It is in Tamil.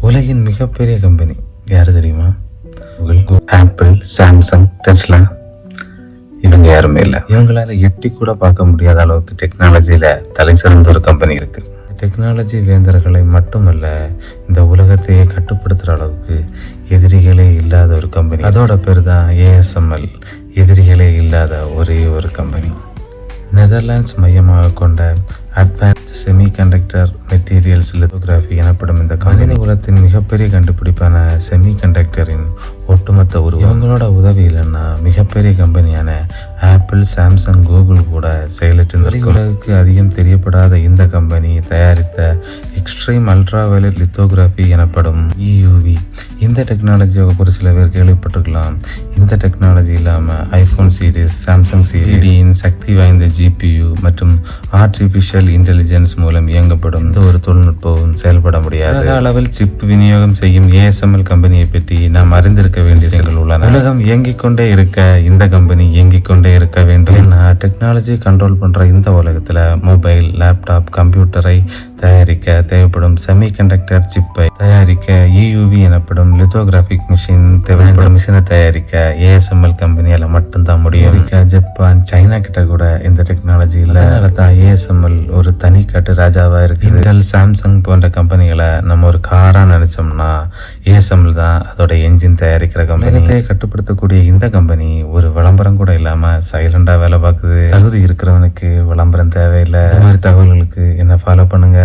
உலகின் மிகப்பெரிய கம்பெனி யாரு தெரியுமா? Google, apple, Samsung, Tesla. இவங்க யாருமே இல்லை. இவங்களால எட்டி கூட பார்க்க முடியாத அளவுக்கு டெக்னாலஜியில தலை சிறந்த ஒரு கம்பெனி இருக்கு. டெக்னாலஜி வேந்தர்களை மட்டுமல்ல, இந்த உலகத்தையே கட்டுப்படுத்துற அளவுக்கு எதிரிகளே இல்லாத ஒரு கம்பெனி. அதோட பேர் தான் ASML. எதிரிகளே இல்லாத ஒரே ஒரு கம்பெனி. நெதர்லாண்ட்ஸ் மையமாக கொண்ட அட்வான்ஸ்ட் செமிகண்டக்டர் மெட்டீரியல்ஸ் லித்தோகிராஃபி எனப்படும் இந்த கணினி உலகத்தின் மிகப்பெரிய கண்டுபிடிப்பான செமிகண்டக்டரின் ஒட்டுமொத்த உருவம். இவங்களோட உதவி இல்லைன்னா மிகப்பெரிய கம்பெனியான ஆப்பிள், சாம்சங், கூகுள் கூட செயலற்று உலகுக்கு அதிகம் தெரியப்படாத இந்த கம்பெனி தயாரித்த எக்ஸ்ட்ரீம் அல்ட்ரா வயலட் லித்தோகிராஃபி எனப்படும் EUV. இந்த டெக்னாலஜியை ஒரு சில பேர் கேள்விப்பட்டிருக்கலாம். இந்த டெக்னாலஜி இல்லாமல் ஐஃபோன் சீரீஸ், சாம்சங் சீரீஸின் சக்தி வாய்ந்த GPU மற்றும் ஆர்டிஃபிஷியல் இன்டெலிஜென்ஸ் மூலம் இயங்கப்படும் இந்த ஒரு தொழில்நுட்பம் செயல்பட முடியாது. அளவில் சிப் விநியோகம் செய்யும் ASML கம்பெனியை பற்றி நாம் அறிந்திருக்க வேண்டிய செயல்கள் உள்ளன. உலகம் இயங்கிக் கொண்டே இருக்க இந்த கம்பெனி இயங்கிக் கொண்டே இருக்க வேண்டும். ஏன்னா டெக்னாலஜி கண்ட்ரோல் பண்ற இந்த உலகத்துல மொபைல், லேப்டாப், கம்ப்யூட்டரை தயாரிக்க தேவைப்படும் செமிகண்டக்டர் சிப்பை தயாரிக்க EUV எனப்படும் லித்தோகிராபிக் மிஷின் தேவைப்படும் மிஷினை தயாரிக்க ASML கம்பெனியால மட்டும்தான் முடியும். அமெரிக்கா, ஜப்பான், சைனா கிட்ட கூட இந்த டெக்னாலஜி இல்லை. அதனால தான் ASML ஒரு தனி காட்டு ராஜாவா இருக்கு. இன்டெல், சாம்சங் போன்ற கம்பெனிகளை நம்ம ஒரு காரா நினைச்சோம்னா ASML தான் அதோட என்ஜின் தயாரிக்கிற கம்பெனி. கட்டுப்படுத்தக்கூடிய இந்த கம்பெனி ஒரு விளம்பரம் கூட இல்லாம சைலண்டா வேலை பார்க்குது. தகுதி இருக்கிறவனுக்கு விளம்பரம் தேவையில்லை. இந்த மாதிரி தகவல்களுக்கு என்ன ஃபாலோ பண்ணுங்க.